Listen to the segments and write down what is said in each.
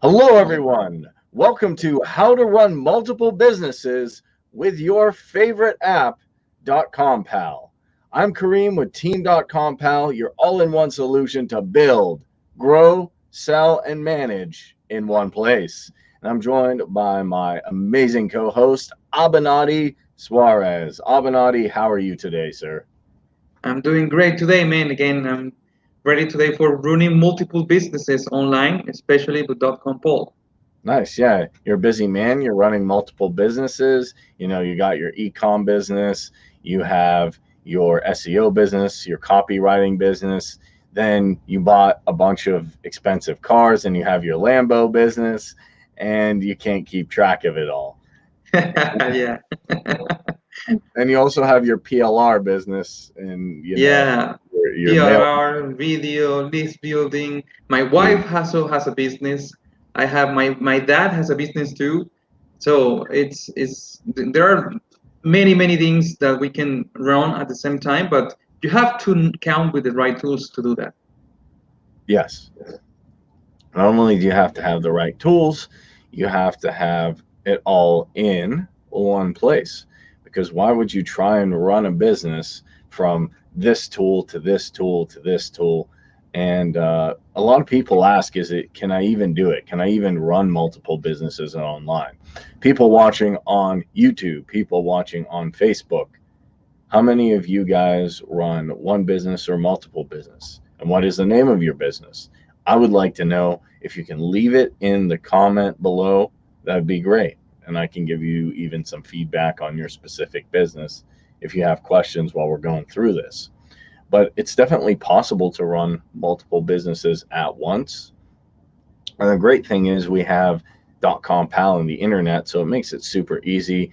Hello, everyone. Welcome to How to Run Multiple Businesses with your favorite app, Dotcompal. I'm Kareem with Team Dotcompal, your all-in-one solution to build, grow, sell, and manage in one place. And I'm joined by my amazing co-host, Abanati Suarez. Abanati, how are you today, sir? I'm doing great today, man. Again, I'm ready today for running multiple businesses online, especially with Dotcompal. Nice. Yeah. You're a busy man. You're running multiple businesses. You got your e-com business, you have your SEO business, your copywriting business. Then you bought a bunch of expensive cars and you have your Lambo business and you can't keep track of it all. Yeah, And you also have your PLR business and, yeah. your mail. PRR, video, list building. My wife also has a business. I have my dad has a business too. So it's there are many things that we can run at the same time, but you have to count with the right tools to do that. Yes. Not only do you have to have the right tools, you have to have it all in one place. Because why would you try and run a business from this tool to this tool to this tool? And a lot of people ask, can I even do it? Can I even run multiple businesses online? People watching on YouTube, people watching on Facebook. How many of you guys run one business or multiple business? And what is the name of your business? I would like to know. If you can leave it in the comment below, that'd be great. And I can give you even some feedback on your specific business if you have questions while we're going through this. But it's definitely possible to run multiple businesses at once. And the great thing is we have .compal and the internet, so it makes it super easy.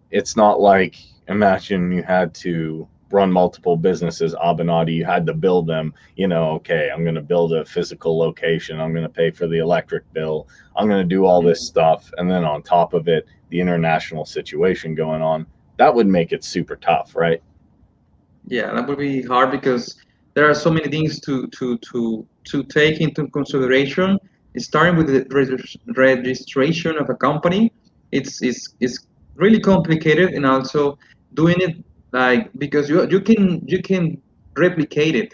It's not like, imagine you had to run multiple businesses, Abenadi, you had to build them. Okay, I'm going to build a physical location, I'm going to pay for the electric bill, I'm going to do all this stuff, and then on top of it, the international situation going on. That would make it super tough, right? Yeah, that would be hard because there are so many things to take into consideration. Starting with the registration of a company, it's really complicated, and also doing it like because you can replicate it.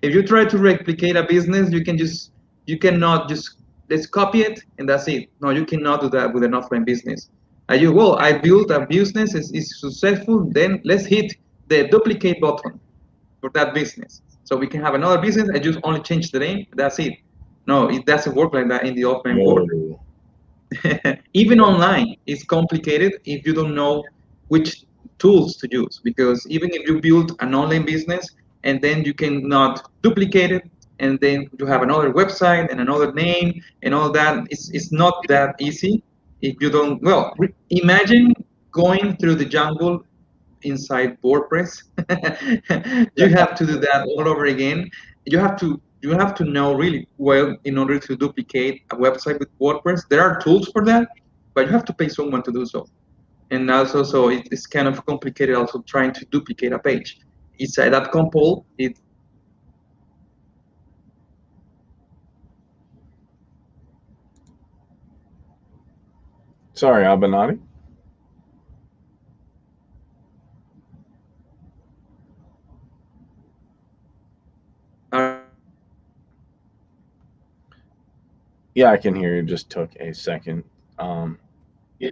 If you try to replicate a business, you cannot just let's copy it and that's it. No, you cannot do that with an offline business. I built a business, is successful, then let's hit the duplicate button for that business. So we can have another business and just only change the name. That's it. No, it doesn't work like that in the offline world. No. Even online, it's complicated if you don't know which tools to use. Because even if you build an online business and then you cannot duplicate it, and then you have another website and another name and all that, it's not that easy if you don't. Well, imagine going through the jungle inside WordPress. You have to do that all over again. You have to know really well in order to duplicate a website with WordPress. There are tools for that, but you have to pay someone to do so. And also, so it's kind of complicated also trying to duplicate a page. It's that compol. Sorry, Abenadi. Yeah, I can hear you. Just took a second. Yeah,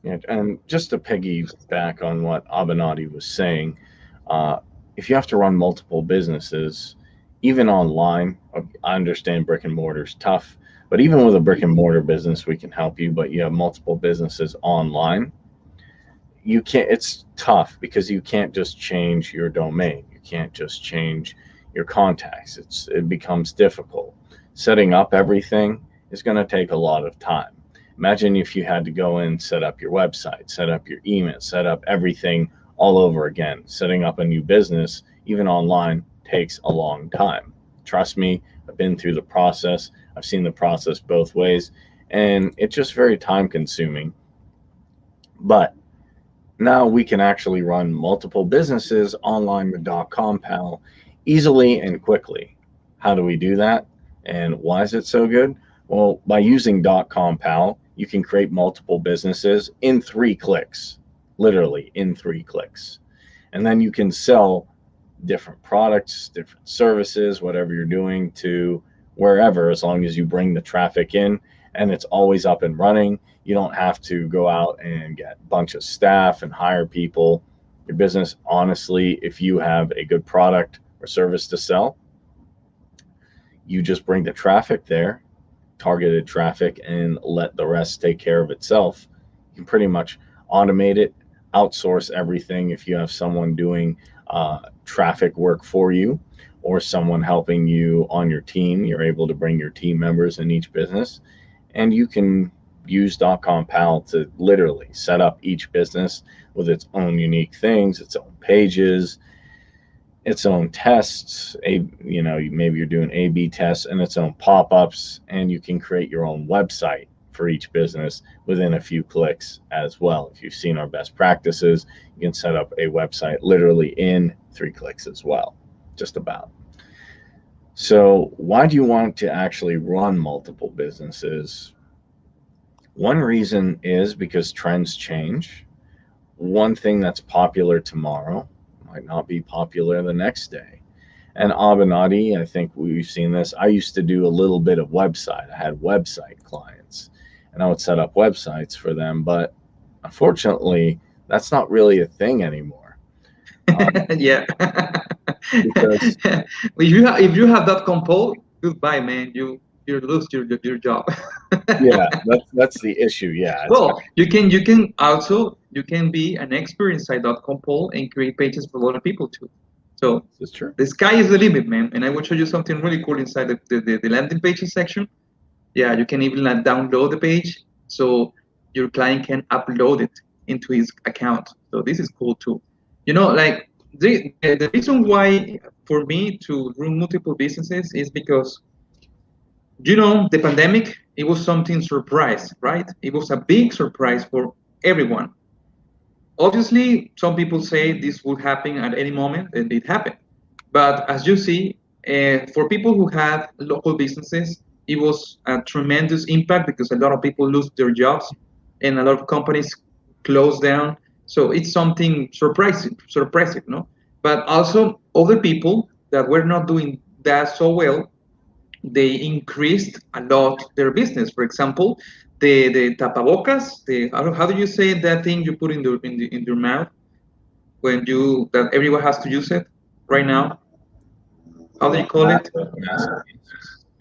yeah, and just to piggyback on what Abenadi was saying, uh, if you have to run multiple businesses, even online, I understand brick and mortar is tough, but even with a brick and mortar business, we can help you. But you have multiple businesses online, you can't. It's tough because you can't just change your domain. You can't just change your contacts. It becomes difficult. Setting up everything is going to take a lot of time. Imagine if you had to go in, set up your website, set up your email, set up everything all over again. Setting up a new business, even online, takes a long time. Trust me, I've been through the process. I've seen the process both ways, and it's just very time consuming. But Now we can actually run multiple businesses online with Dotcompal easily and quickly. How do we do that? And why is it so good? Well, by using Dotcompal, you can create multiple businesses in 3 clicks, literally in 3 clicks. And then you can sell different products, different services, whatever you're doing to wherever, as long as you bring the traffic in and it's always up and running. You don't have to go out and get a bunch of staff and hire people. Your business, honestly, if you have a good product or service to sell, you just bring the traffic there, targeted traffic, and let the rest take care of itself. You can pretty much automate it, outsource everything if you have someone doing traffic work for you or someone helping you on your team. You're able to bring your team members in each business, and you can use .com.pal to literally set up each business with its own unique things, its own pages, its own tests. Maybe you're doing A/B tests and its own pop-ups, and you can create your own website for each business within a few clicks as well. If you've seen our best practices, you can set up a website literally in 3 clicks as well, just about. So why do you want to actually run multiple businesses? One reason is because trends change. One thing that's popular tomorrow might not be popular the next day. And Avenatti, I think we've seen this. I used to do a little bit of website. I had website clients, and I would set up websites for them. But unfortunately, that's not really a thing anymore. Yeah. Because if you have that compose, goodbye, man. You lose your job. yeah, that's the issue. Yeah, it's Well, you can be an expert inside .compol and create pages for other people too. So it's true. the sky is the limit, man. And I will show you something really cool inside the landing pages section. Yeah, you can even download the page so your client can upload it into his account. So this is cool too. Like the reason why for me to run multiple businesses is because the pandemic, it was something surprise, right? It was a big surprise for everyone. Obviously, some people say this will happen at any moment, and it happened. But as you see, for people who had local businesses, it was a tremendous impact because a lot of people lose their jobs and a lot of companies close down. So it's something surprising, no? But also other people that were not doing that so well, they increased a lot their business. For example, the tapabocas, how do you say that thing you put in your mouth when you that everyone has to use it right now? How do you call it?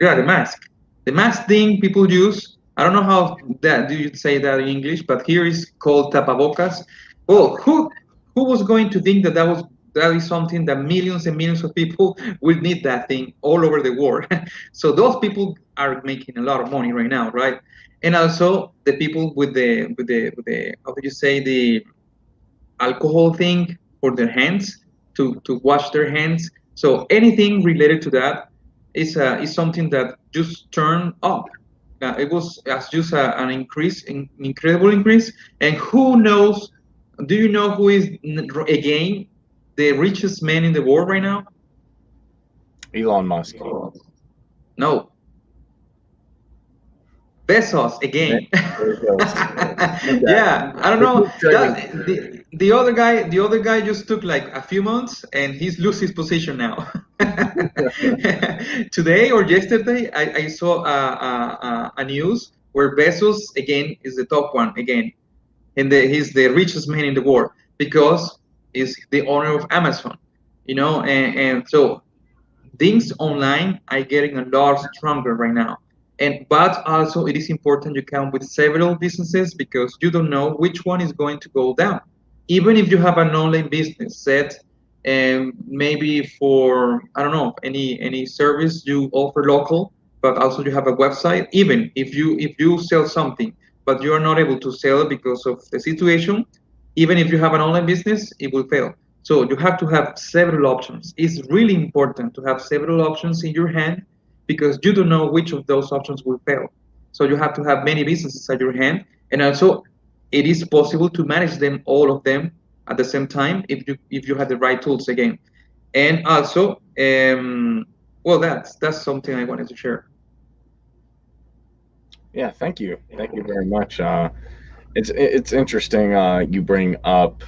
Yeah, the mask thing people use. I don't know how that do you say that in English, but here is called tapabocas. Well, who was going to think that is something that millions and millions of people will need that thing all over the world. So those people are making a lot of money right now, right? And also the people with the how do you say the alcohol thing for their hands to wash their hands. So anything related to that is something that just turned up. It was as just an incredible increase. And who knows? Do you know who is again the richest man in the world right now? Elon Musk. No, Bezos There again. it goes. Okay. Yeah, I don't But know. keep trading. The other guy just took like a few months and he's lose his position now. Today or yesterday, I saw a news where Bezos again is the top one again, and he's the richest man in the world because he's the owner of Amazon. And so things online are getting a lot stronger right now. But also it is important you count with several businesses because you don't know which one is going to go down. Even if you have an online business set and maybe for I don't know any service you offer local, but also you have a website, even if you sell something but you are not able to sell it because of the situation, even if you have an online business, it will fail. So you have to have several options. It's really important to have several options in your hand because you don't know which of those options will fail. So you have to have many businesses at your hand. And also, it is possible to manage them, all of them, at the same time, if you have the right tools again. And also, well, that's something I wanted to share. Yeah, thank you very much. It's interesting you bring up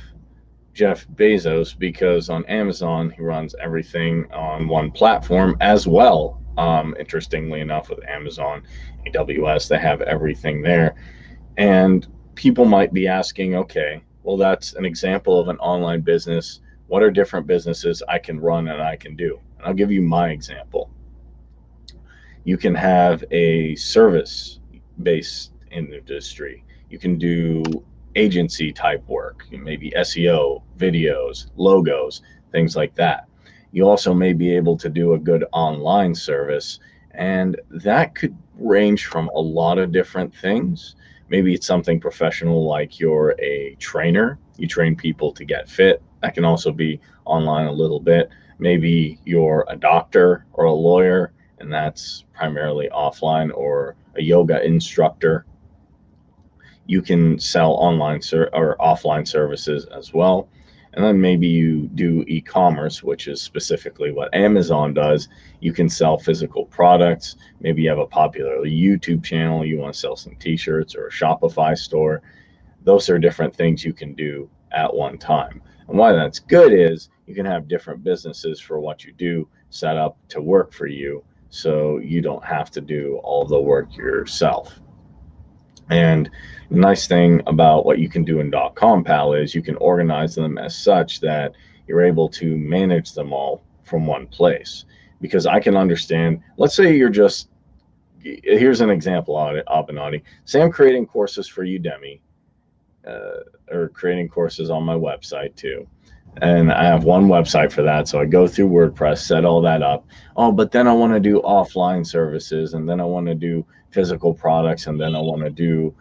Jeff Bezos because on Amazon he runs everything on one platform as well. Interestingly enough, with Amazon AWS, they have everything there. And people might be asking, okay, well, that's an example of an online business. What are different businesses I can run and I can do? And I'll give you my example. You can have a service based industry. You can do agency type work, maybe SEO, videos, logos, things like that. You also may be able to do a good online service, and that could range from a lot of different things. Maybe it's something professional like you're a trainer, you train people to get fit. That can also be online a little bit. Maybe you're a doctor or a lawyer, and that's primarily offline, or a yoga instructor. You can sell or offline services as well. And then maybe you do e-commerce, which is specifically what Amazon does. You can sell physical products. Maybe you have a popular YouTube channel, you want to sell some t-shirts, or a Shopify store. Those are different things you can do at one time. And why that's good is you can have different businesses for what you do set up to work for you, so you don't have to do all the work yourself. And the nice thing about what you can do in Dotcompal is you can organize them as such that you're able to manage them all from one place. Because I can understand, let's say you're just, here's an example, Abenadi. Say I'm creating courses for Udemy, or creating courses on my website too. And I have one website for that. So I go through WordPress, set all that up. Oh, but then I want to do offline services, and then I want to do physical products, and then I want to do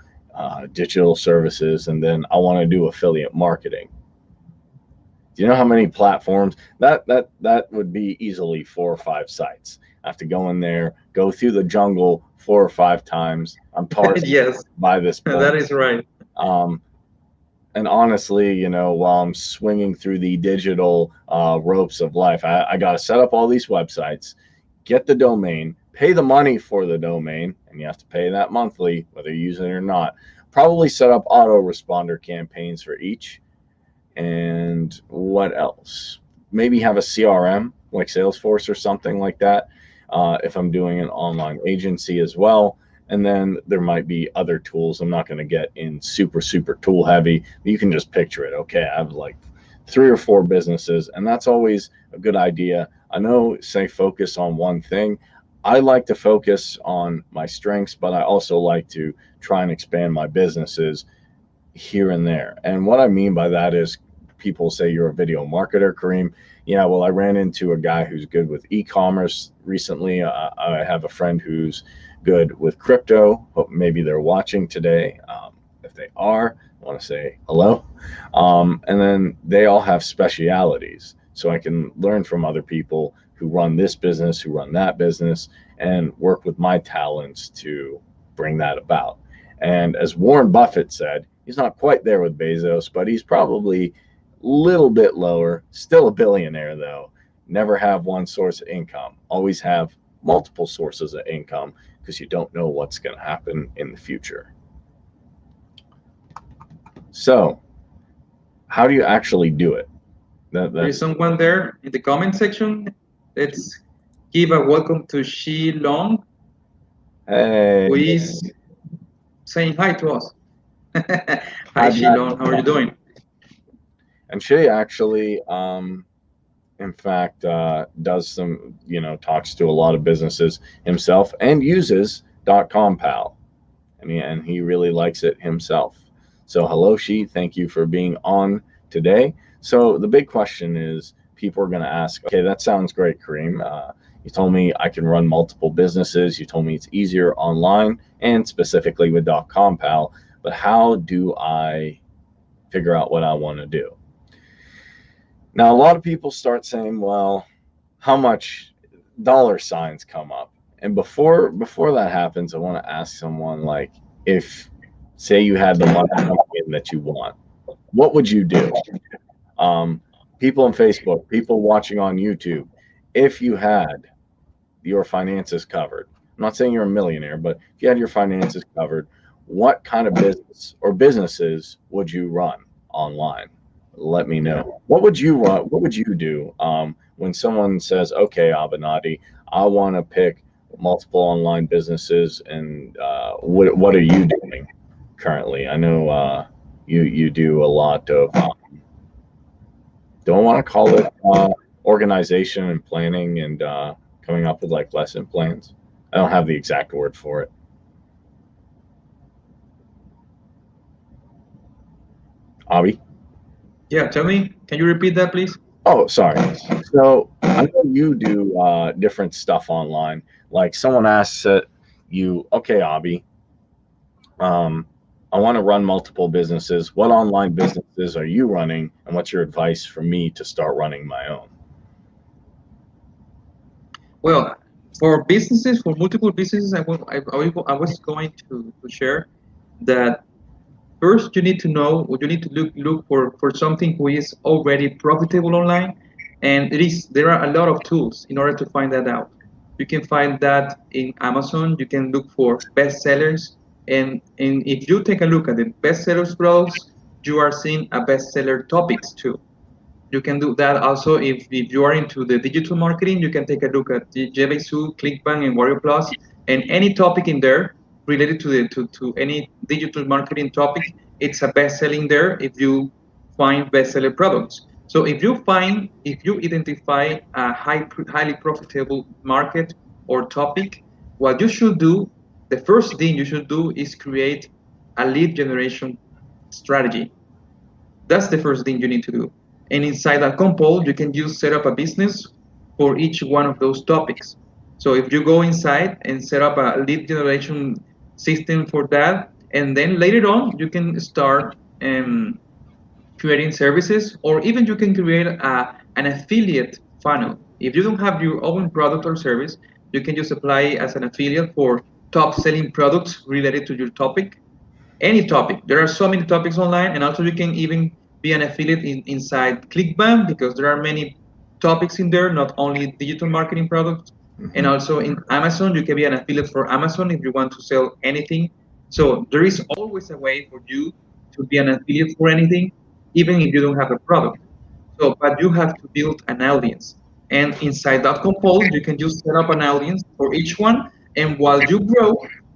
digital services, and then I want to do affiliate marketing. Do you know how many platforms that would be? Easily 4 or 5 sites. I have to go in there, go through the jungle 4 or 5 times. I'm Tarzan Yes, by this that point. is right. Um, and honestly, while I'm swinging through the digital ropes of life, I got to set up all these websites, get the domain, pay the money for the domain, and you have to pay that monthly, whether you use it or not. Probably set up autoresponder campaigns for each. And what else? Maybe have a CRM like Salesforce or something like that, if I'm doing an online agency as well. And then there might be other tools. I'm not going to get in super tool heavy. You can just picture it. Okay, I have like 3 or 4 businesses, and that's always a good idea. I know, say, focus on one thing. I like to focus on my strengths, but I also like to try and expand my businesses here and there. And what I mean by that is, people say you're a video marketer, Kareem. Yeah, well, I ran into a guy who's good with e-commerce recently. I have a friend who's good with crypto. Hope maybe they're watching today. If they are, I want to say hello. And then they all have specialities, so I can learn from other people who run this business, who run that business, and work with my talents to bring that about. And as Warren Buffett said, he's not quite there with Bezos, but he's probably a little bit lower. Still a billionaire, though. Never have one source of income. Always have multiple sources of income, because you don't know what's going to happen in the future. So, how do you actually do it? There is That's someone there in the comment section. Let's give a welcome to Shi Long, hey, who is saying hi to us. Hi, how'd that? Shilon. How are you doing? And she actually, in fact, does some, talks to a lot of businesses himself and uses Dotcompal, and he really likes it himself. So, hello, She. Thank you for being on today. So, the big question is, people are going to ask, okay, that sounds great, Kareem. You told me I can run multiple businesses. You told me it's easier online and specifically with Dotcompal, but how do I figure out what I want to do? Now, a lot of people start saying, well, how much? Dollar signs come up. And before that happens, I want to ask someone, like, if Say you had the money coming in that you want. What would you do? Um, People on Facebook, people watching on YouTube, if you had your finances covered, I'm not saying you're a millionaire, but if you had your finances covered, what kind of business or businesses would you run online? Let me know. What would you run? What would you do when someone says, "Okay, Abenadi, I want to pick multiple online businesses," and what are you doing currently? I know you do a lot of don't want to call it organization and planning and coming up with like lesson plans. I don't have the exact word for it. Avi? Yeah, tell me, can you repeat that, please? Oh, sorry. So I know you do different stuff online. Like someone asks you, okay, Avi, um, I want to run multiple businesses. What online businesses are you running, and what's your advice for me to start running my own? Well, for businesses, for multiple businesses, I was going to share that first you need to know, or you need to look for something who is already profitable online, and there are a lot of tools in order to find that out. You can find that in Amazon. You can look for bestsellers, and if you take a look at the bestsellers blogs, you are seeing a bestseller topics too. You can do that also if you are into the digital marketing. You can take a look at the Jebesu, Clickbank, and Warrior Plus, and any topic in there related to any digital marketing topic. It's a best selling there if you find bestseller products. So if you identify a highly profitable market or topic, what you should do, the first thing you should do is create a lead generation strategy. That's the first thing you need to do. And inside that compole, you can just set up a business for each one of those topics. So if you go inside and set up a lead generation system for that, and then later on, you can start creating services, or even you can create an affiliate funnel. If you don't have your own product or service, you can just apply as an affiliate for top selling products related to your topic, any topic. There are so many topics online, and also you can even be an affiliate inside Clickbank because there are many topics in there, not only digital marketing products. And Hmm. also in Amazon, you can be an affiliate for Amazon if you want to sell anything. So there is always a way for you to be an affiliate for anything, even if you don't have a product. So, but you have to build an audience. And inside Dotcompal, you can just set up an audience for each one. And while you grow,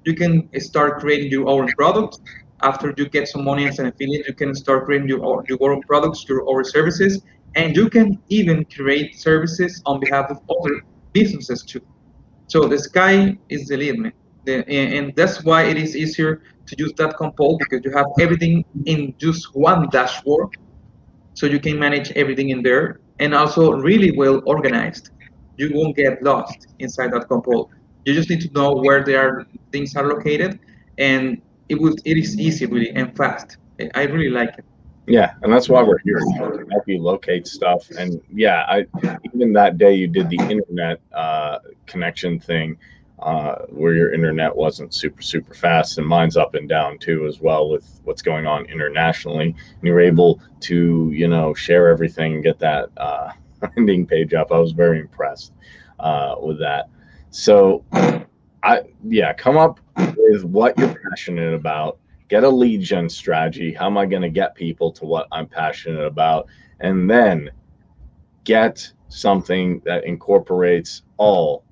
you can start creating your own products. After you get some money as an affiliate, you can start creating your own products, your own services, and you can even create services on behalf of other businesses too. So the sky is the limit. And that's why it is easier to use that compole because you have everything in just one dashboard, so you can manage everything in there, and also really well organized. You won't get lost inside that compole. You just need to know where things are located, and it is easy really and fast. I really like it. Yeah, and that's why we're here, to help you locate stuff. And yeah, I even that day you did the internet connection thing, where your internet wasn't super fast, and mine's up and down too as well with what's going on internationally. And you were able to share everything and get that landing page up. I was very impressed with that. So yeah, come up with what you're passionate about. Get a lead gen strategy. How am I going to get people to what I'm passionate about? And then get something that incorporates all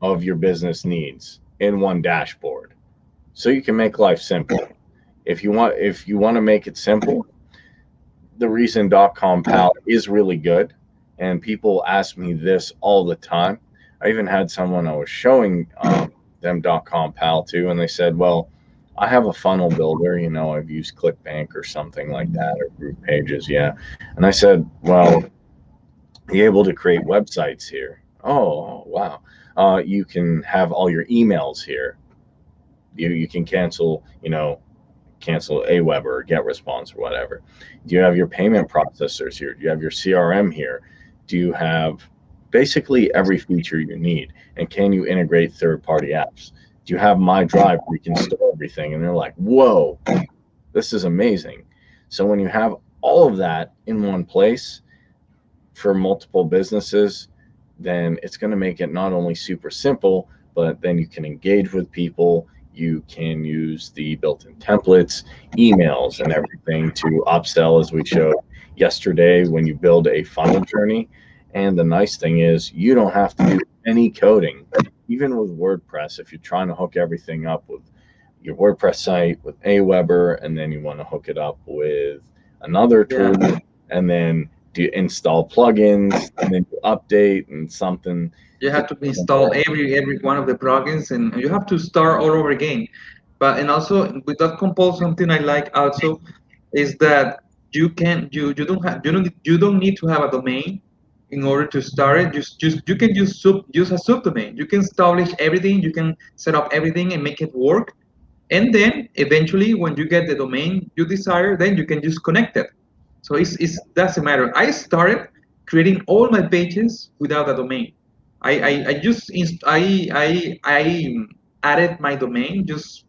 of your business needs in one dashboard so you can make life simple. If you want to make it simple, the reason Dotcompal is really good, and people ask me this all the time. I even had someone I was showing them Dotcompal to, and they said, "Well, I have a funnel builder. I've used ClickBank or something like that, or Group Pages, yeah." And I said, "Well, you're able to create websites here. Oh, wow. You can have all your emails here. You can cancel Aweber or GetResponse or whatever. Do you have your payment processors here? Do you have your CRM here? Do you have basically every feature you need? And can you integrate third party apps? Do you have My Drive where you can store everything?" And they're like, "Whoa, This is amazing. So when you have all of that in one place for multiple businesses, then it's going to make it not only super simple, but then you can engage with people. You can use the built in templates, emails, and everything to upsell, as we showed yesterday when you build a funnel journey. And the nice thing is, you don't have to do any coding, even with WordPress. If you're trying to hook everything up with your WordPress site with Aweber, and then you want to hook it up with another tool, Yeah. and then do install plugins, and then you update and something. You have to install every one of the plugins, and you have to start all over again. But and also with Dotcompal, something I like also is that you don't need to have a domain in order to start it. Just you can use a subdomain. You can establish everything. You can set up everything and make it work. And then eventually, when you get the domain you desire, then you can just connect it. So it's doesn't matter. I started creating all my pages without a domain. I just I added my domain just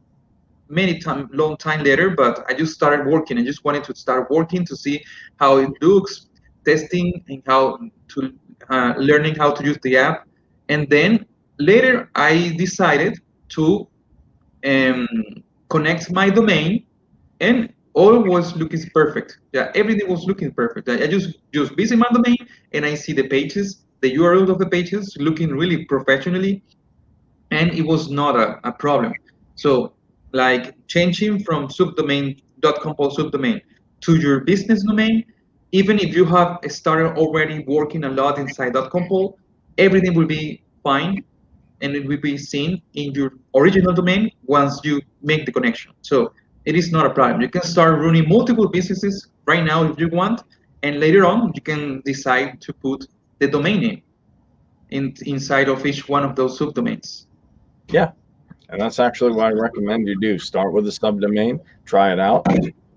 long time later, but I just started working. I just wanted to start working to see how it looks, testing and how to learning how to use the app. And then later I decided to um, connect my domain, and all was looking perfect. Yeah, everything was looking perfect. I just visit my domain and I see the pages, the URL of the pages looking really professionally, and it was not a problem. So, like changing from subdomain .compal subdomain to your business domain, even if you have started already working a lot inside .compal, everything will be fine and it will be seen in your original domain once you make the connection. So it is not a problem. You can start running multiple businesses right now if you want, and later on you can decide to put the domain name inside of each one of those subdomains. Yeah, and that's actually what I recommend you do. Start with a subdomain, try it out.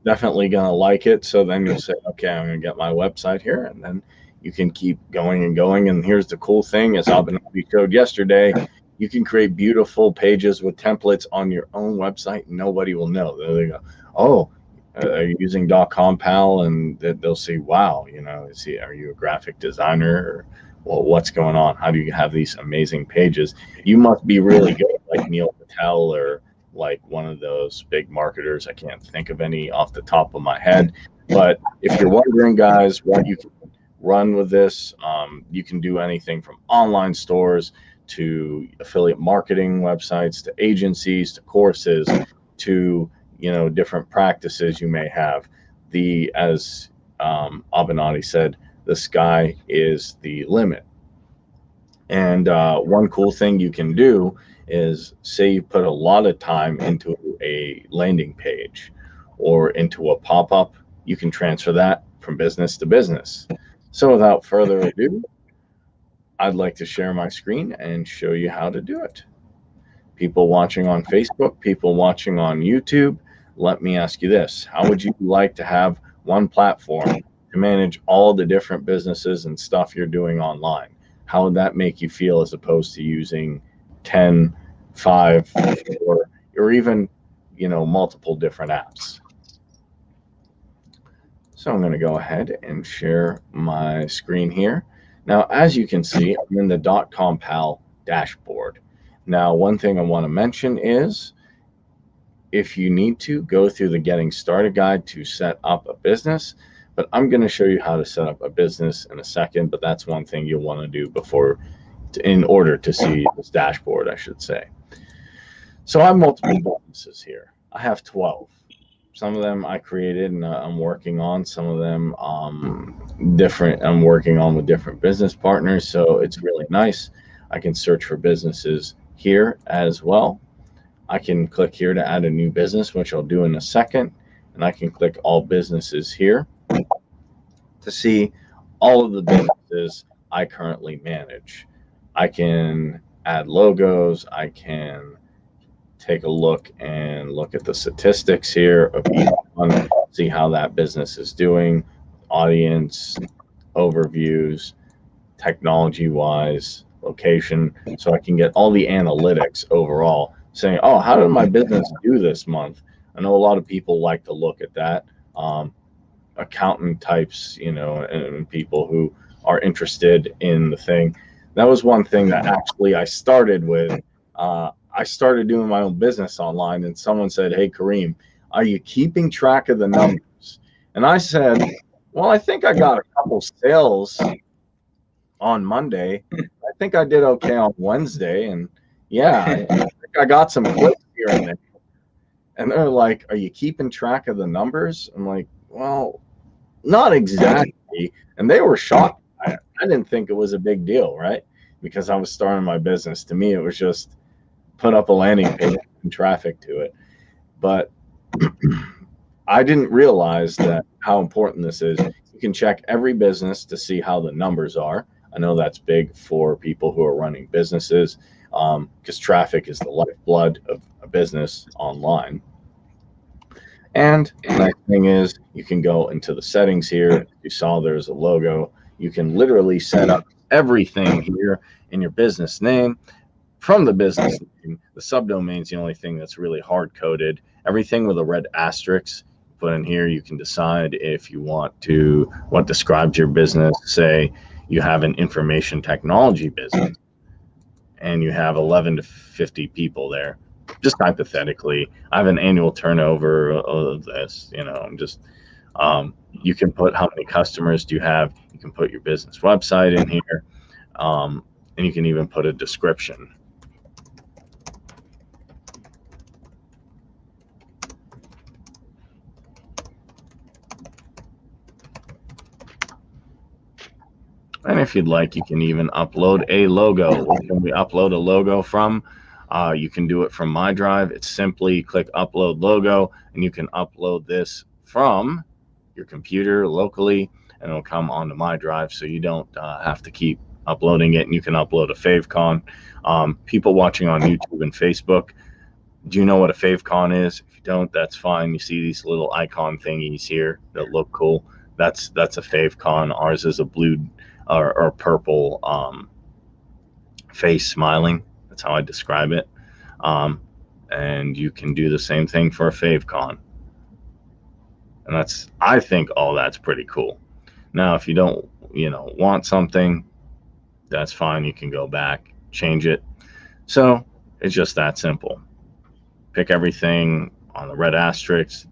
Definitely gonna like it. So then you'll say, okay, I'm gonna get my website here, and then you can keep going and going. And here's the cool thing, as Abhinavi showed yesterday, you can create beautiful pages with templates on your own website, and nobody will know. They go, oh, are you using Dotcompal? And they'll see, wow, are you a graphic designer? Or, well, what's going on? How do you have these amazing pages? You must be really good, like Neil Patel or like one of those big marketers. I can't think of any off the top of my head. But if you're wondering, guys, what you can run with this, you can do anything from online stores to affiliate marketing websites to agencies to courses to different practices you may have. As Avenatti said, the sky is the limit. And one cool thing you can do is, say you put a lot of time into a landing page or into a pop up, you can transfer that from business to business. So without further ado, I'd like to share my screen and show you how to do it. People watching on Facebook, people watching on YouTube, let me ask you this. How would you like to have one platform to manage all the different businesses and stuff you're doing online? How would that make you feel as opposed to using 10, 5, 4, or even, multiple different apps? So I'm going to go ahead and share my screen here. Now, as you can see, I'm in the Dotcompal dashboard. Now, one thing I want to mention is, if you need to, go through the Getting Started guide to set up a business. But I'm going to show you how to set up a business in a second. But that's one thing you'll want to do in order to see this dashboard, I should say. So I have multiple businesses here. I have 12. Some of them I created and I'm working on. Some of them different. I'm working on with different business partners. So it's really nice. I can search for businesses here as well. I can click here to add a new business, which I'll do in a second. And I can click all businesses here to see all of the businesses I currently manage. I can add logos. I can take a look at the statistics here of each one, see how that business is doing, audience, overviews, technology wise, location. So I can get all the analytics overall saying, oh, how did my business do this month? I know a lot of people like to look at that. Um, Accountant types, and people who are interested in the thing. That was one thing that actually I started with. I started doing my own business online, and someone said, "Hey, Kareem, are you keeping track of the numbers?" And I said, "Well, I think I got a couple sales on Monday. I think I did okay on Wednesday, and yeah, I think I got some clicks here and there." And they're like, "Are you keeping track of the numbers?" I'm like, "Well, not exactly." And they were shocked by it. I didn't think it was a big deal, right? Because I was starting my business. To me, it was just put up a landing page and traffic to it. But I didn't realize that how important this is. You can check every business to see how the numbers are. I know that's big for people who are running businesses because traffic is the lifeblood of a business online. And the nice thing is you can go into the settings here. You saw there's a logo. You can literally set up everything here in your business name. From the business name, the subdomain is the only thing that's really hard coded. Everything with a red asterisk put in here, you can decide if you want to, what describes your business. Say you have an information technology business and you have 11 to 50 people there. Just hypothetically, I have an annual turnover of this, I'm just, you can put how many customers do you have. You can put your business website in here, and you can even put a description. And if you'd like, you can even upload a logo. Where can we upload a logo from? You can do it from my drive. It's simply click upload logo, and you can upload this from your computer locally, and it'll come onto my drive, so you don't have to keep uploading it. And you can upload a favecon. People watching on YouTube and Facebook, do you know what a favecon is? If you don't, that's fine. You see these little icon thingies here that look cool. That's a favecon. Ours is a blue or purple face smiling. That's how I describe it. Um, and you can do the same thing for a favecon. And I think all that's pretty cool. Now, if you don't, want something, that's fine. You can go back, change it. So it's just that simple. Pick everything on the red asterisk,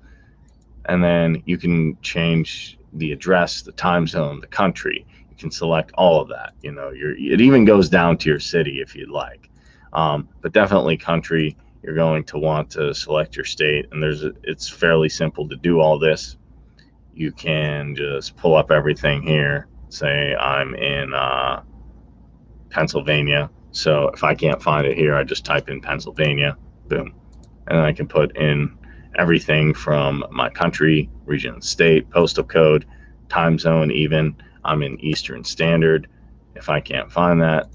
and then you can change the address, the time zone, the country. You can select all of that. It even goes down to your city if you'd like. But definitely country, you're going to want to select your state, and it's fairly simple to do all this. You can just pull up everything here. Say I'm in Pennsylvania. So if I can't find it here, I just type in Pennsylvania, boom. And I can put in everything from my country, region, state, postal code, time zone even. I'm in Eastern Standard. If I can't find that,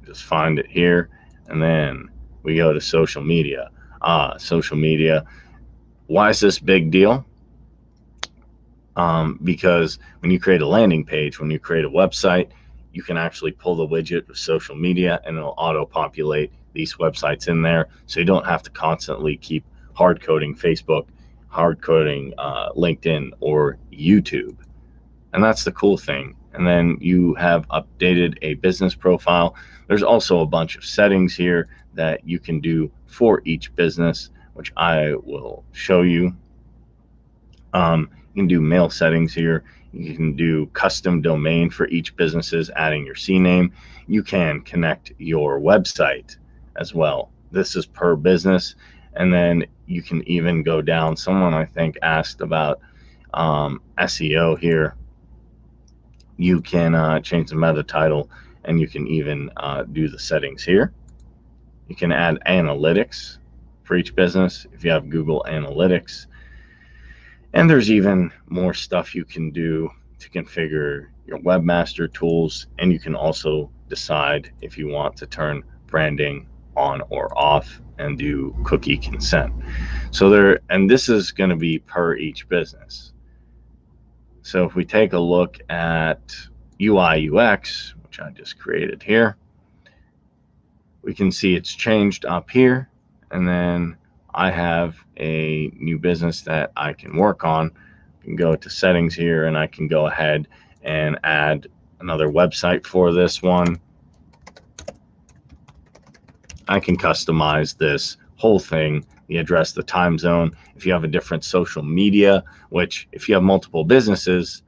just find it here. And then we go to social media. Social media. Why is this big deal? Because when you create a landing page, when you create a website, you can actually pull the widget of social media and it'll auto-populate these websites in there. So you don't have to constantly keep hard coding Facebook, hard coding LinkedIn or YouTube. And that's the cool thing. And then you have updated a business profile. There's also a bunch of settings here that you can do for each business, which I will show you. You can do mail settings here. You can do custom domain for each businesses, adding your CNAME. You can connect your website as well. This is per business. And then you can even go down. Someone I think asked about SEO here. You can change the meta title, and you can even do the settings here. You can add analytics for each business if you have Google Analytics. And there's even more stuff you can do to configure your webmaster tools, and you can also decide if you want to turn branding on or off and do cookie consent. And this is going to be per each business. So if we take a look at UI UX, which I just created here, we can see it's changed up here, and then I have a new business that I can work on. I can go to settings here and I can go ahead and add another website for this one. I can customize this whole thing, the address, the time zone. If you have a different social media, which if you have multiple businesses,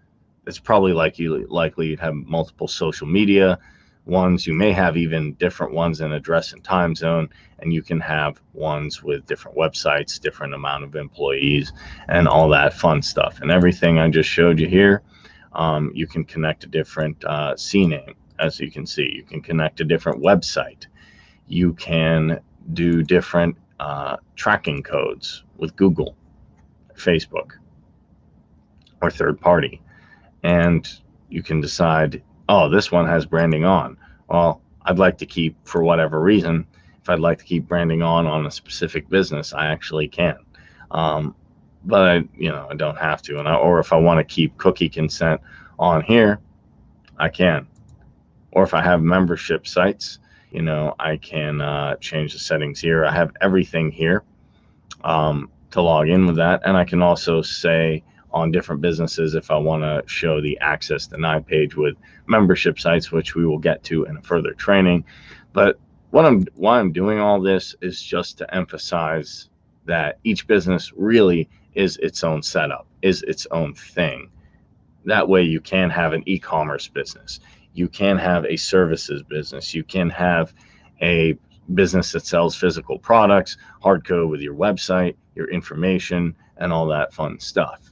it's probably likely you'd have multiple social media ones. You may have even different ones in address and time zone, and you can have ones with different websites, different amount of employees, and all that fun stuff. And everything I just showed you here, you can connect a different CNAME. As you can see, you can connect a different website. You can do different tracking codes with Google, Facebook, or third party. And you can decide, oh, this one has branding on. Well, I'd like to keep, for whatever reason, if I'd like to keep branding on a specific business, I actually can. But I don't have to. Or if I want to keep cookie consent on here, I can. Or if I have membership sites, I can change the settings here. I have everything here to log in with that. And I can also say on different businesses if I want to show the access denied page with membership sites, which we will get to in a further training. But why I'm doing all this is just to emphasize that each business really is its own setup, is its own thing. That way you can have an e-commerce business. You can have a services business. You can have a business that sells physical products, hard code with your website, your information, and all that fun stuff.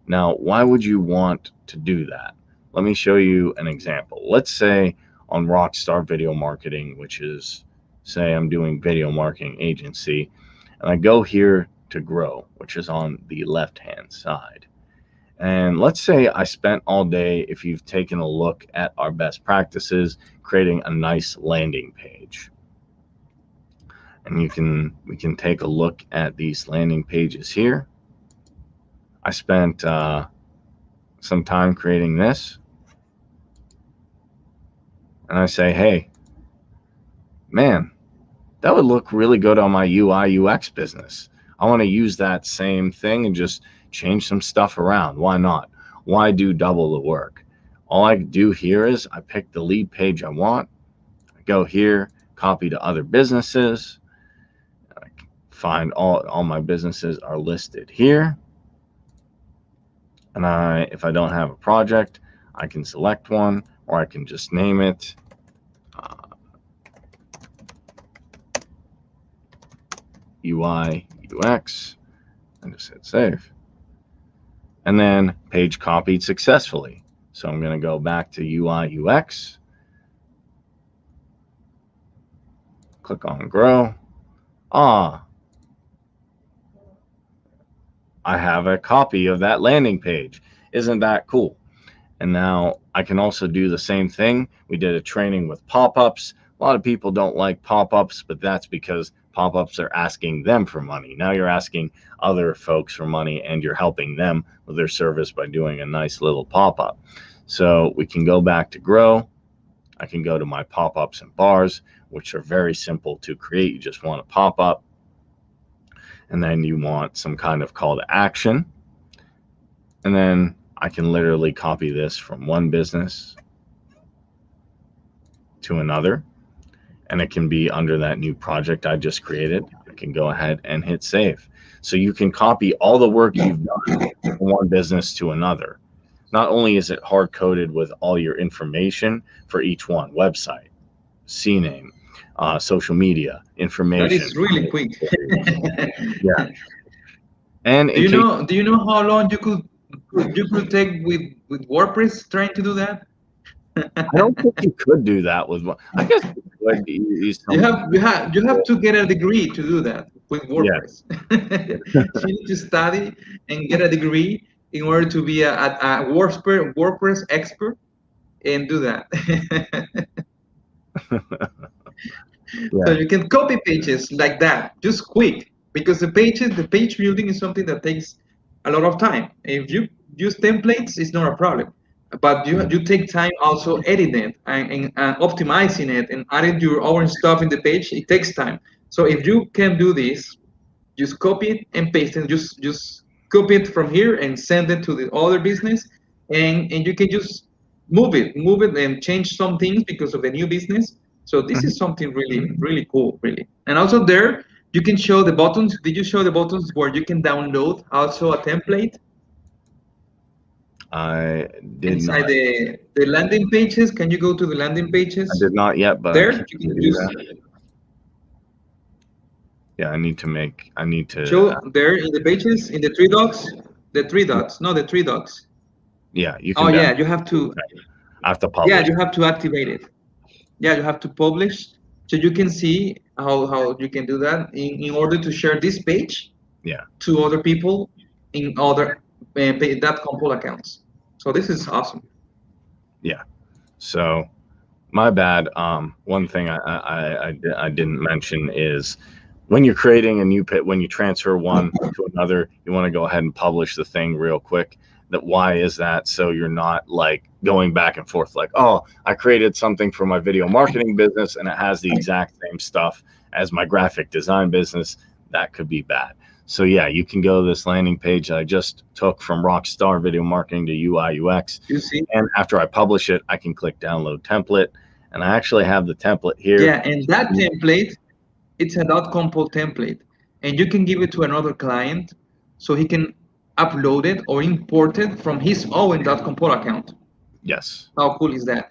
Now, why would you want to do that? Let me show you an example. Let's say on Rockstar Video Marketing, which is, say I'm doing video marketing agency, and I go here to grow, which is on the left-hand side. And let's say I spent all day, if you've taken a look at our best practices, creating a nice landing page. And we can take a look at these landing pages here. I spent some time creating this. And I say, hey, man, that would look really good on my UI UX business. I want to use that same thing and just change some stuff around. Why not? Why do double the work? All I do here is I pick the lead page I want. I go here, copy to other businesses. I find all my businesses are listed here. And if I don't have a project, I can select one, or I can just name it UI UX and just hit save. And then page copied successfully. So I'm going to go back to UI UX, click on grow. I have a copy of that landing page. Isn't that cool? And now I can also do the same thing. We did a training with pop-ups. A lot of people don't like pop-ups, but that's because pop-ups are asking them for money. Now you're asking other folks for money and you're helping them with their service by doing a nice little pop-up. So we can go back to grow. I can go to my pop-ups and bars, which are very simple to create. You just want a pop-up, and then you want some kind of call to action. And then I can literally copy this from one business to another, and it can be under that new project I just created. I can go ahead and hit save. So you can copy all the work you've done from one business to another. Not only is it hard coded with all your information for each one, website, CNAME, social media, information. That is really quick. Yeah. And Do you know how long you could take with WordPress trying to do that? I don't think you could do that with one. I guess you could use You have to get a degree to do that with WordPress. You need to study and get a degree in order to be a WordPress expert and do that. So you can copy pages like that, just quick, because the page building is something that takes a lot of time. If you use templates, it's not a problem, but you take time also editing it and optimizing it and adding your own stuff in the page. It takes time. So if you can do this just copy it and paste it. Just copy it from here and send it to the other business, and you can just move it and change some things because of the new business. So this Mhm. is something really cool, really. And also there you can show the buttons. Did you show the buttons where you can download also a template I did inside not. the landing pages? Can you go to the landing I pages? did not yet, but I There can you can do just that. Yeah, I need to make. I need to. show there in the pages in the three dots, the three dots, no, the three dots. Yeah, you Oh can yeah, download. you have to. I have to Yeah, publish. you have to activate it. Yeah, you have to publish, so you can see how you can do that in order to share this page Yeah, to other people in other Dotcompal accounts. So this is awesome. yeah. So my bad. One thing I didn't mention is when you're creating a new pit, when you transfer one to another, you want to go ahead and publish the thing real quick. That why is that? So you're not like going back and forth like, oh, I created something for my video marketing business and it has the exact same stuff as my graphic design business. That could be bad. So yeah, you can go to this landing page that I just took from Rockstar Video Marketing to UI UX. You see? And after I publish it, I can click download template. And I actually have the template here. Yeah, and that template, it's a .compal template, and you can give it to another client so he can upload it or import it from his own .compal account. Yes. How cool is that?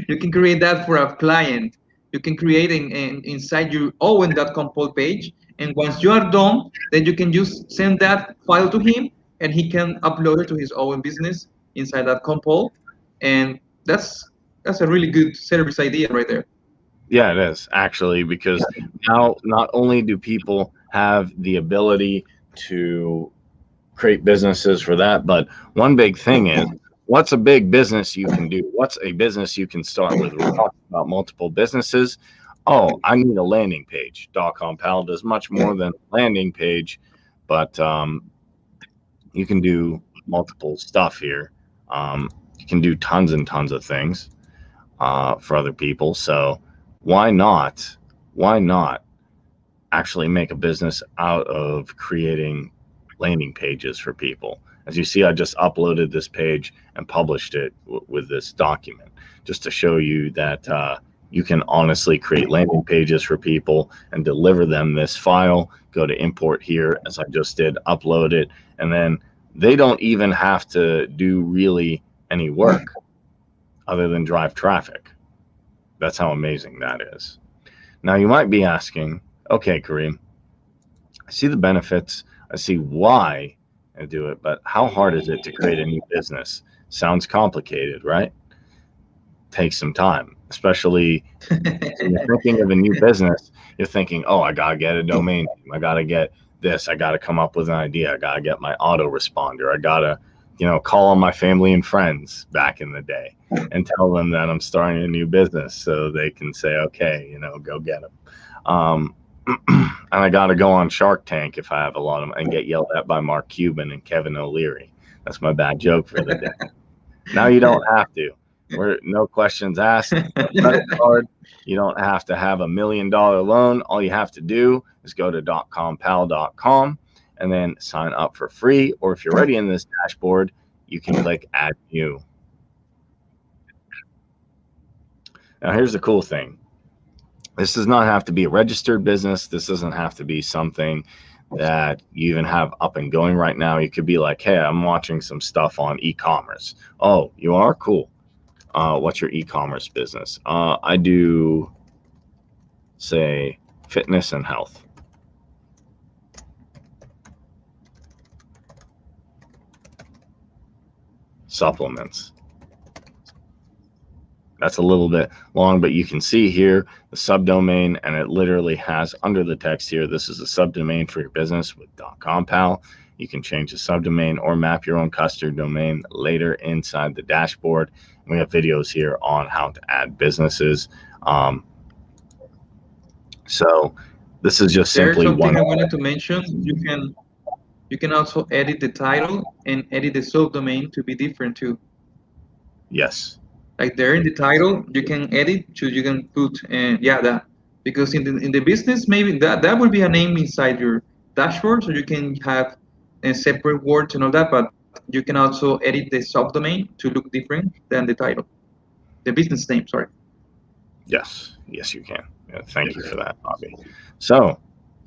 You can create that for a client. You can create inside your own .compal page, and once you are done, then you can just send that file to him, and he can upload it to his own business inside .compal, and that's a really good service idea right there. Yeah, it is actually because now not only do people have the ability to create businesses for that, but one big thing is what's a big business you can do? What's a business you can start with? We're talking about multiple businesses. Oh, I need a landing page. Dotcompal does much more than a landing page, but you can do multiple stuff here. You can do tons and tons of things for other people. So why not? Why not actually make a business out of creating landing pages for people? As you see, I just uploaded this page and published it with this document just to show you that you can honestly create landing pages for people and deliver them this file. Go to import here, as I just did, upload it, and then they don't even have to do really any work other than drive traffic. That's how amazing that is. Now, you might be asking, okay, Kareem, I see the benefits, I see why I do it, but how hard is it to create a new business? Sounds complicated, right? Takes some time, especially when you're thinking of a new business. You're thinking, oh, I got to get a domain name. I got to get this. I got to come up with an idea. I got to get my autoresponder. I got to, call on my family and friends back in the day and tell them that I'm starting a new business so they can say, okay, go get them. And I got to go on Shark Tank if I have a lot of them and get yelled at by Mark Cuban and Kevin O'Leary. That's my bad joke for the day. Now you don't have to. We're no questions asked, no credit card. You don't have to have $1 million loan. All you have to do is go to dotcompal.com and then sign up for free. Or if you're already in this dashboard, you can click add new. Now here's the cool thing. This does not have to be a registered business. This doesn't have to be something that you even have up and going right now. You could be like, hey, I'm watching some stuff on e-commerce. Oh, you are? Cool. What's your e-commerce business? I do, say, fitness and health supplements. That's a little bit long, but you can see here the subdomain, and it literally has under the text here, this is a subdomain for your business with .compal. You can change the subdomain or map your own custom domain later inside the dashboard. And we have videos here on how to add businesses. So this is just There's simply one. something I wanted to mention. You can also edit the title and edit the subdomain to be different too. Yes. Like there in the title, you can edit, so you can put yeah, that, because in the business maybe that would be a name inside dashboard, so you can have separate words and all that, but you can also edit the subdomain to look different than the title, the business name, sorry. Yes, yes, you can. Yeah, thank you for that, Bobby. So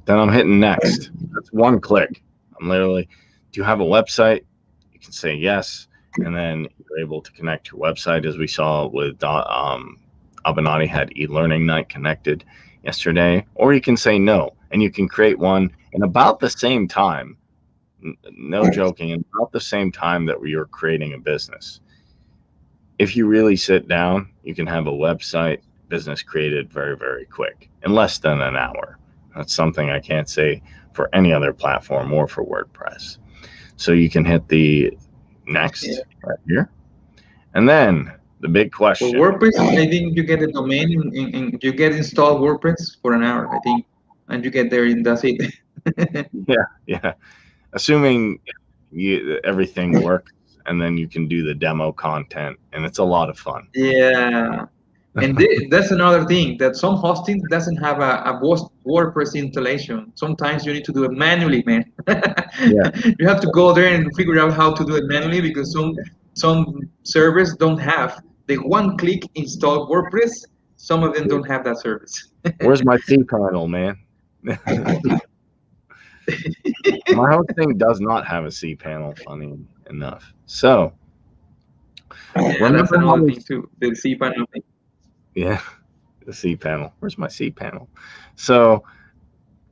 then I'm hitting next. That's one click. I'm literally, do you have a website? You can say yes, and then you're able to connect your website, as we saw with Abenati had e-learning night connected yesterday, or you can say no, and you can create one in about the same time. No joking, in about the same time that you're creating a business. If you really sit down, you can have a website business created very, very quick, in less than an hour. That's something I can't say for any other platform or for WordPress. So you can hit the next right here. And then the big For question. WordPress, I think you get a domain you get installed WordPress for an hour, I think, and you get there and that's it. Yeah, yeah. Assuming everything works, and then you can do the demo content, and it's a lot of fun. Yeah, and that's another thing that some hosting doesn't have a WordPress installation. Sometimes you need to do it manually, man. Yeah. You have to go there and figure out how to do it manually because some servers don't have the one-click install WordPress. Some of them don't have that service. Where's my cPanel, man? My hosting does not have a cPanel, funny enough. So Yeah, that's remember how another we, thing too. The cPanel thing. yeah, the cPanel. Where's my cPanel? So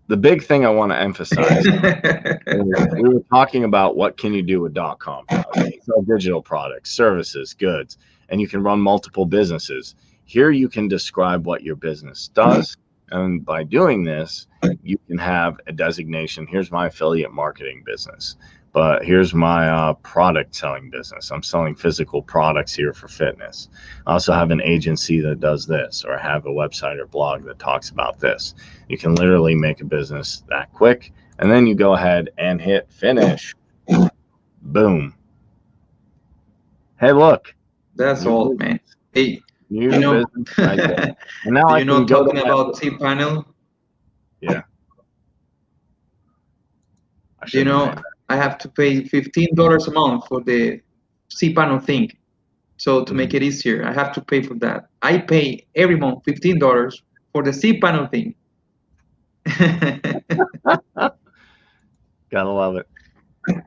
the big thing I want to emphasize is we were talking about what can you do with Dotcompal. You can sell digital products, services, goods, and you can run multiple businesses. Here you can describe what your business does, and by doing this, you can have a designation. Here's my affiliate marketing business, but here's my product selling business. I'm selling physical products here for fitness. I also have an agency that does this, or I have a website or blog that talks about this. You can literally make a business that quick, and then you go ahead and hit finish. Boom. Hey, look, That's new all, man. business, Hey, you new know, business right there. And now I you know, can go to talking my, about cPanel, yeah, I you shouldn't have know, made that. I have to pay $15 a month for the cPanel thing. So to make Mhm. it easier, I have to pay for that. I pay every month $15 for the cPanel thing. Gotta love it.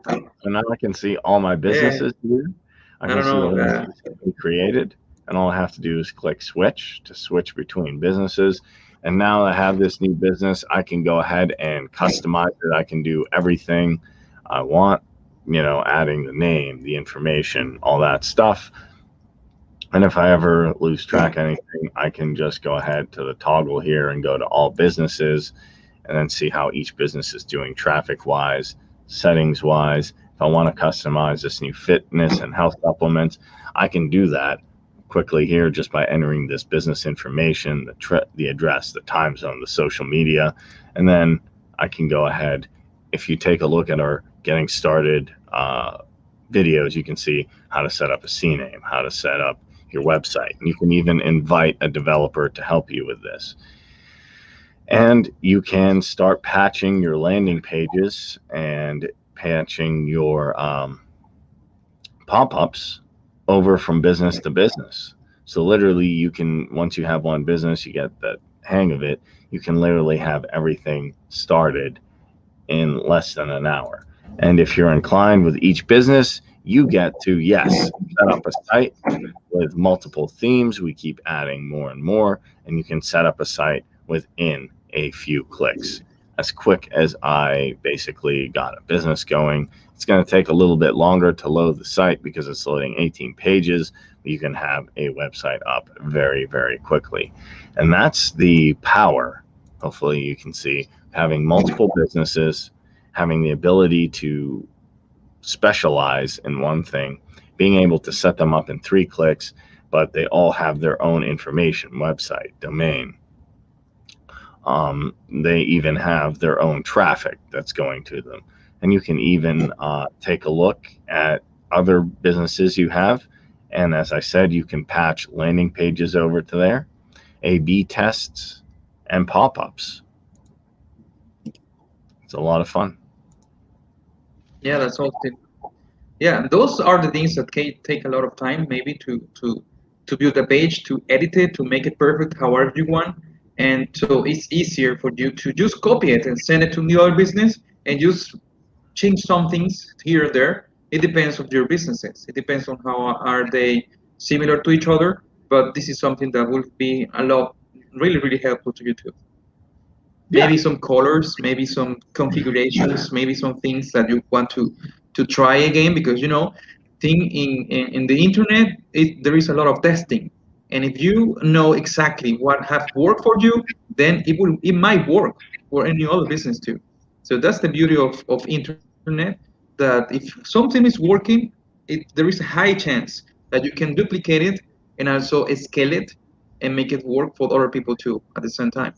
So now I can see all my Yeah, businesses here. I I can don't see the know. ones that we created, and all I have to do is click switch to switch between businesses. And now I have this new business, I can go ahead and customize it. I can do everything I want, adding the name, the information, all that stuff. And if I ever lose track of anything, I can just go ahead to the toggle here and go to all businesses and then see how each business is doing traffic wise, settings wise. If I want to customize this new fitness and health supplements, I can do that quickly here just by entering this business information, the address, the time zone, the social media, and then I can go ahead. If you take a look at our getting started videos, you can see how to set up a CNAME, how to set up your website. And you can even invite a developer to help you with this. And you can start patching your landing pages and patching your pop-ups over from business to business. So literally you can, once you have one business, you get the hang of it, you can literally have everything started in less than an hour. And if you're inclined with each business, you get to, yes, set up a site with multiple themes. We keep adding more and more, and you can set up a site within a few clicks. As quick as I basically got a business going. It's going to take a little bit longer to load the site because it's loading 18 pages. But you can have a website up very, very quickly. And that's the power, hopefully you can see, having multiple businesses, having the ability to specialize in one thing, being able to set them up in 3 clicks, but they all have their own information, website, domain. They even have their own traffic that's going to them. And you can even take a look at other businesses you have. And as I said, you can patch landing pages over to there, A/B tests, and pop ups. It's a lot of fun. Yeah, that's all. Yeah, those are the things that can take a lot of time, maybe to build a page, to edit it, to make it perfect however you want, and so it's easier for you to just copy it and send it to the other business and just change some things here or there. It depends on your businesses. It depends on how are they similar to each other. But this is something that will be a lot really helpful to you too. Yeah. Maybe some colors, maybe some configurations, maybe some things that you want to try again, because thing in the internet, there is a lot of testing, and if you know exactly what have worked for you, then it might work for any other business too. So that's the beauty of internet, that if something is working, there is a high chance that you can duplicate it and also scale it and make it work for other people too at the same time,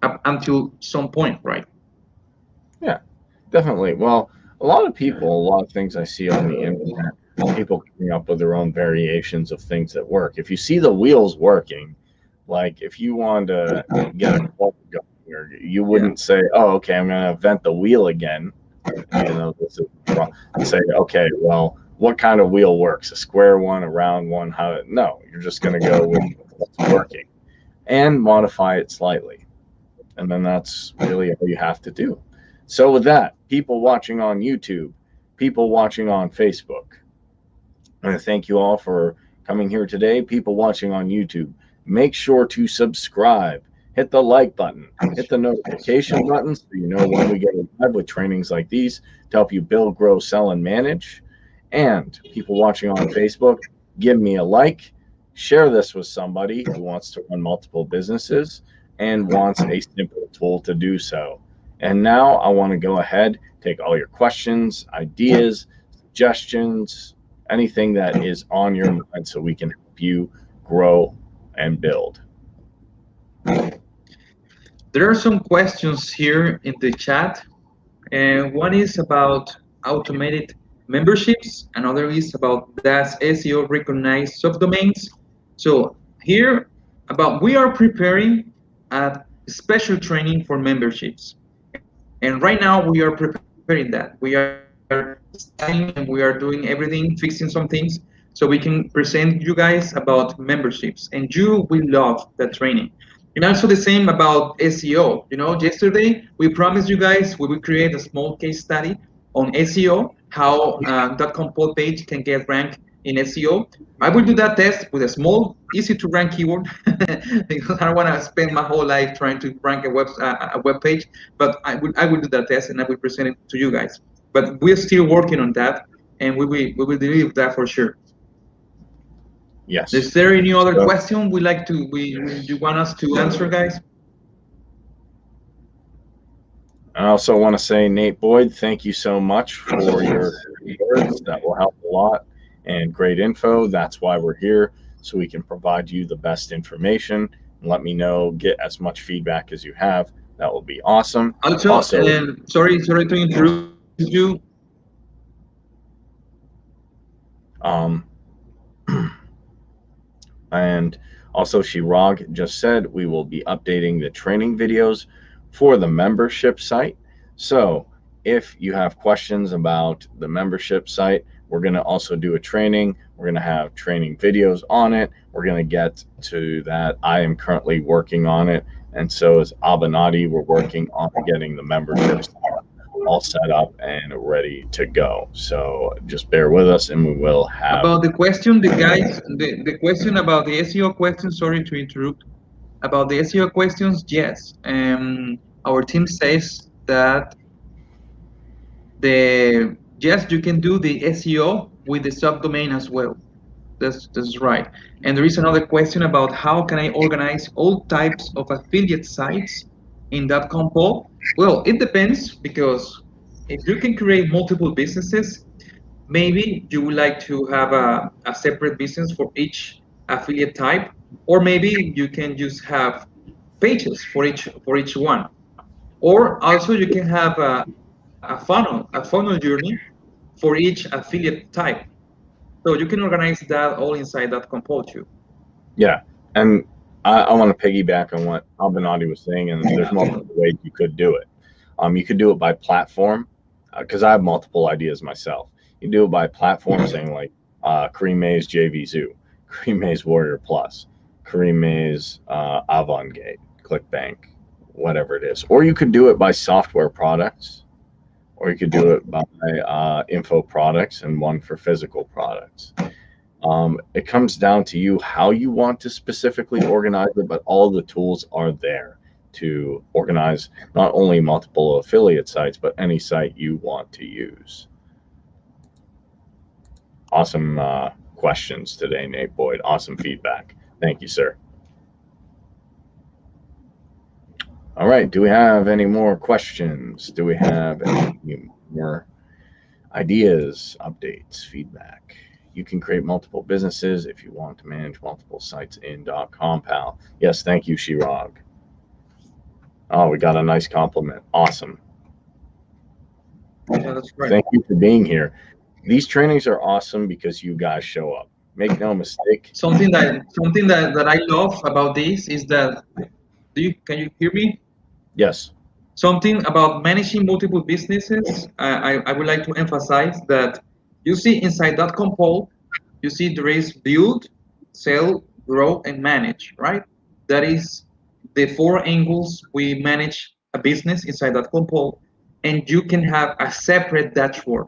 up until some point, right? Yeah, definitely. Well, a lot of people, a lot of things I see on the internet, people coming up with their own variations of things that work. If you see the wheels working, like if you want to get a car going, or you Yeah. wouldn't say, "Oh, okay, I'm going to invent the wheel again." This is wrong. Say, "Okay, well, what kind of wheel works? A square one, a round one? How?" No, you're just going to go with what's working and modify it slightly. And then that's really all you have to do. So, with that, people watching on YouTube, people watching on Facebook, I want to thank you all for coming here today. People watching on YouTube, make sure to subscribe, hit the like button, hit the notification button so you know when we get live with trainings like these to help you build, grow, sell, and manage. And people watching on Facebook, give me a like, share this with somebody who wants to run multiple businesses and wants a simple tool to do so. And now I want to go ahead, take all your questions, ideas, suggestions, anything that is on your mind so we can help you grow and build. There are some questions here in the chat, and one is about automated memberships. Another is about, does SEO recognize subdomains? So here, about, we are preparing a special training for memberships, and right now we are preparing that. We are studying and we are doing everything, fixing some things, so we can present you guys about memberships, and you will love that training. And also the same about SEO. Yesterday we promised you guys we will create a small case study on SEO, how that comport page can get ranked in SEO. I will do that test with a small, easy to rank keyword because I don't want to spend my whole life trying to rank a web page. But I will do that test and I will present it to you guys. But we're still working on that, and we will deliver that for sure. Yes. Is there any other So question we you want us to answer, guys? I also want to say, Nate Boyd, thank you so much for your words. That will help a lot and great info. That's why we're here, so we can provide you the best information. And let me know, get as much feedback as you have. That will be awesome. Also, Also, sorry to interrupt you. um, and also, Shirag just said we will be updating the training videos for the membership site. So, if you have questions about the membership site, we're going to also do a training. We're going to have training videos on it. We're going to get to that. I am currently working on it, and so is Abanati. We're working on getting the memberships all set up and ready to go. So, just bear with us, and we will have. About the question, the question about the SEO question, sorry to interrupt. About the SEO questions, yes. Our team says that yes, you can do the SEO with the subdomain as well. That's right. And there is another question about, how can I organize all types of affiliate sites in Dotcompal? Well, it depends, because if you can create multiple businesses, maybe you would like to have a separate business for each affiliate type, or maybe you can just have pages for each one. Or also you can have a funnel journey for each affiliate type. So you can organize that all inside that compose you. Yeah, and I want to piggyback on what Albanati was saying, and there's multiple ways you could do it. You could do it by platform, because I have multiple ideas myself. You do it by platform, saying like Kareem Mays JV Zoo, Kareem Mays Warrior Plus, Kareem Mays Avantgate, ClickBank, whatever it is. Or you could do it by software products, or you could do it by info products and one for physical products. It comes down to you how you want to specifically organize it, but all the tools are there to organize not only multiple affiliate sites, but any site you want to use. Awesome questions today, Nate Boyd. Awesome feedback. Thank you, sir. All right. Do we have any more questions? Do we have any more ideas, updates, feedback? You can create multiple businesses if you want to manage multiple sites in Dotcompal. Yes, thank you, Shirag. Oh, we got a nice compliment. Awesome. Yeah, that's right. Thank you for being here. These trainings are awesome because you guys show up. Make no mistake. Something that I love about this is that can you hear me? Yes. Something about managing multiple businesses. I would like to emphasize that you see inside that compole, you see there is build, sell, grow, and manage, right? That is the four angles we manage a business inside that compole, and you can have a separate dashboard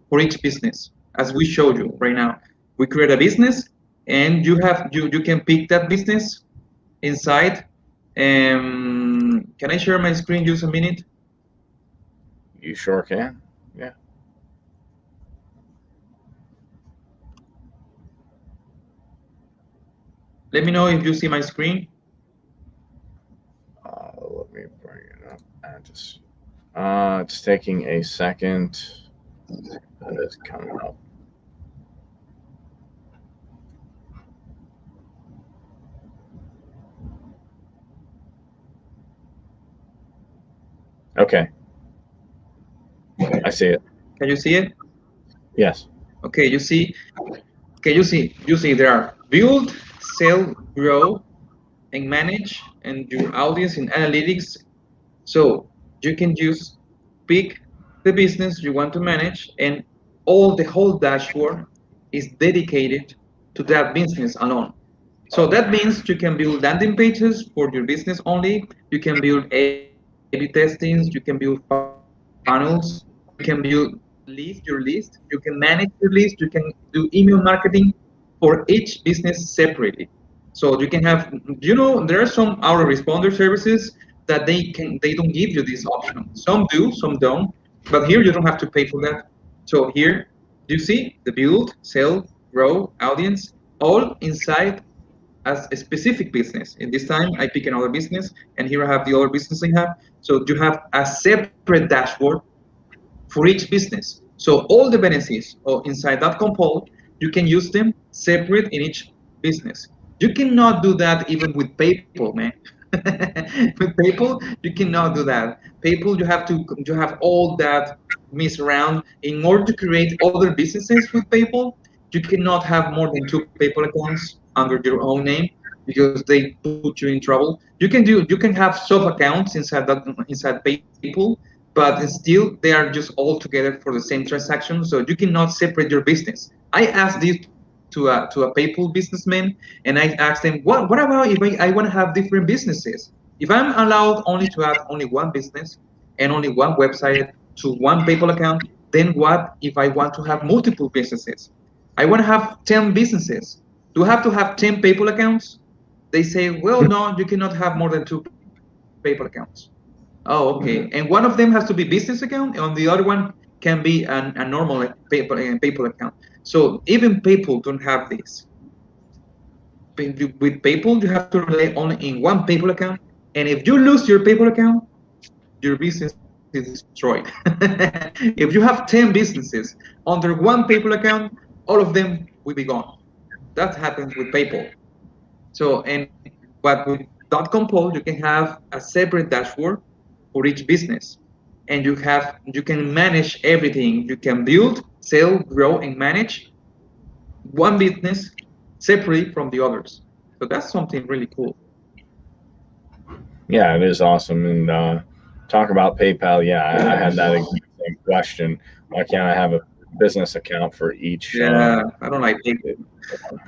for each business, as we showed you right now. We create a business, and you can pick that business inside. Can I share my screen just a minute? You sure can. Yeah. Let me know if you see my screen. Let me bring it up. It's taking a second. It's coming up. Okay. I see it. Can you see it? Yes. Okay, you see. Okay, you see there are build, sell, grow, and manage, and your audience in analytics. So you can just pick the business you want to manage, and all the whole dashboard is dedicated to that business alone. So that means you can build landing pages for your business only. You can build A/B testings. You can build funnels. You can build your list. You can manage your list. You can do email marketing for each business separately. So you can have, there are some autoresponder services that they don't give you this option. Some do, some don't. But here you don't have to pay for that. So here you see the build, sell, grow, audience, all inside as a specific business. In this time, I pick another business, and here I have the other business I have. So you have a separate dashboard for each business. So all the benefits inside that component, you can use them separate in each business. You cannot do that even with PayPal, man. With PayPal, you cannot do that. PayPal, you have all that mess around. In order to create other businesses with PayPal, you cannot have more than two PayPal accounts under your own name because they put you in trouble. You can have sub accounts inside PayPal, but still they are just all together for the same transaction. So you cannot separate your business. I asked this to a PayPal businessman, and I asked them, what about if I want to have different businesses? If I'm allowed only to add only one business and only one website to one PayPal account, then what if I want to have multiple businesses? I want to have 10 businesses. Do I have to have 10 PayPal accounts? They say, well, no, you cannot have more than two PayPal accounts. Oh, okay. And one of them has to be business account, and the other one can be a normal PayPal account. So even PayPal don't have this. With PayPal, you have to rely only in one PayPal account, and if you lose your PayPal account, your business is destroyed. If you have 10 businesses under one PayPal account, all of them will be gone. That happens with PayPal. So, and but with Dotcompal, you can have a separate dashboard for each business, and you can manage everything. You can build, sell, grow, and manage one business separately from the others. So that's something really cool. Yeah, it is awesome. And Talk about PayPal. Yeah, I had that exact same question. Why can't I have a business account for each Yeah, I don't like it.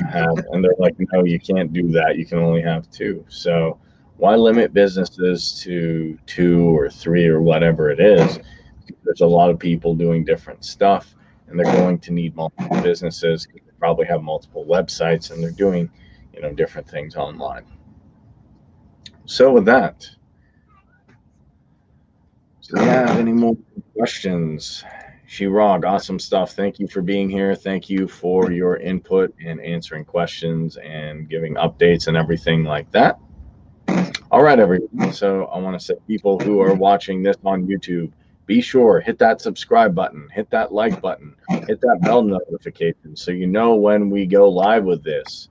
have? And they're like, no, you can't do that. You can only have two. So why limit businesses to two or three or whatever it is? There's a lot of people doing different stuff, and they're going to need multiple businesses. They probably have multiple websites, and they're doing, different things online. So with that, do we have any more questions? Shirag, awesome stuff. Thank you for being here. Thank you for your input and answering questions and giving updates and everything like that. All right, everyone. So I want to say, people who are watching this on YouTube, be sure hit that subscribe button, hit that like button, hit that bell notification so you know when we go live with this.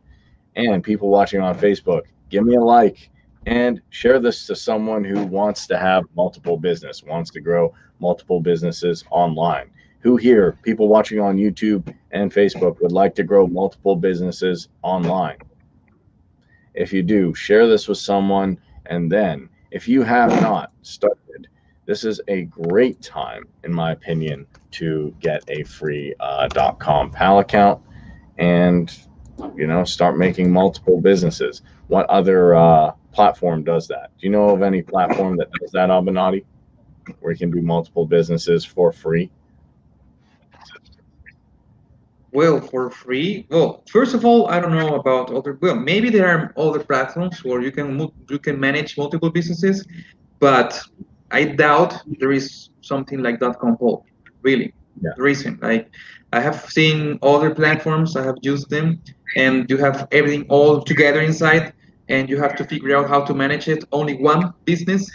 And people watching on Facebook, give me a like and share this to someone who wants to have multiple business, wants to grow multiple businesses online. Who here, people watching on YouTube and Facebook, would like to grow multiple businesses online? If you do, share this with someone. And then, if you have not started, this is a great time, in my opinion, to get a free .com account and start making multiple businesses. What other platform does that? Do you know of any platform that does that, Abenati, where you can do multiple businesses for free? Well, for free. Well, first of all, I don't know about other. Well, maybe there are other platforms where you can manage multiple businesses, but I doubt there is something like Dotcompal. Really, Yeah. the reason like I have seen other platforms, I have used them, and you have everything all together inside, and you have to figure out how to manage it. Only one business.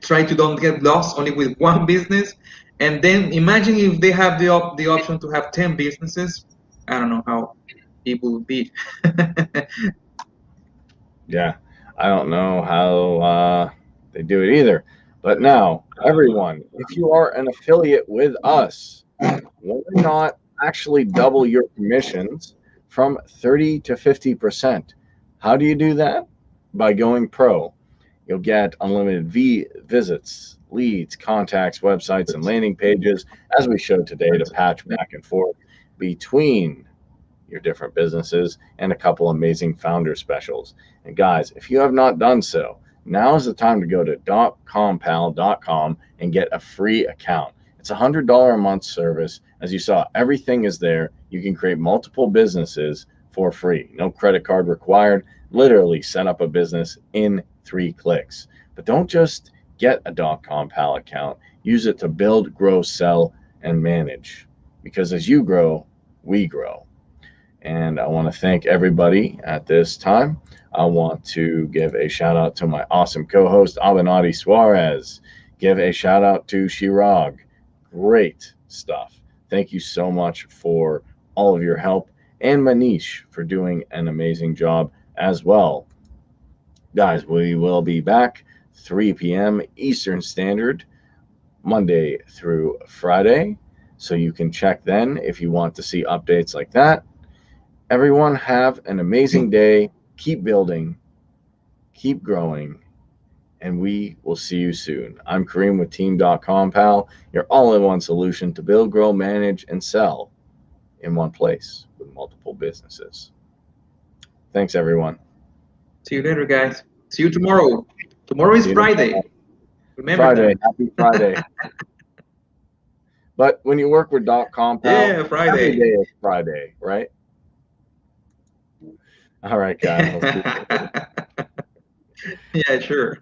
Try to don't get lost only with one business, and then imagine if they have the option to have 10 businesses. I don't know how it would be. Yeah. I don't know how they do it either. But now, everyone, if you are an affiliate with us, why not actually double your commissions from 30 to 50%? How do you do that? By going pro. You'll get unlimited visits, leads, contacts, websites, and landing pages, as we showed today, to patch back and forth between your different businesses and a couple amazing founder specials. And guys, if you have not done so, now is the time to go to dotcompal.com and get a free account. It's a $100 a month service. As you saw, everything is there. You can create multiple businesses for free. No credit card required. Literally set up a business in 3 clicks. But don't just get a Dotcompal account. Use it to build, grow, sell, and manage. Because as you grow, we grow. And I want to thank everybody at this time. I want to give a shout out to my awesome co host, Abenati Suarez. Give a shout out to Shirag. Great stuff. Thank you so much for all of your help. And Manish for doing an amazing job as well. Guys, we will be back 3 p.m. Eastern Standard, Monday through Friday. So you can check then if you want to see updates like that. Everyone, have an amazing day. Keep building, keep growing, and we will see you soon. I'm Kareem with Team.com, your all in one solution to build, grow, manage, and sell in one place with multiple businesses. Thanks, everyone. See you later, guys. See you tomorrow. Tomorrow is See you Friday. tomorrow. Remember Friday. that. Happy Friday. But when you work with Dotcompal, Yeah, every Friday. day is Friday, right? All right, guys. We'll see you. Yeah, sure.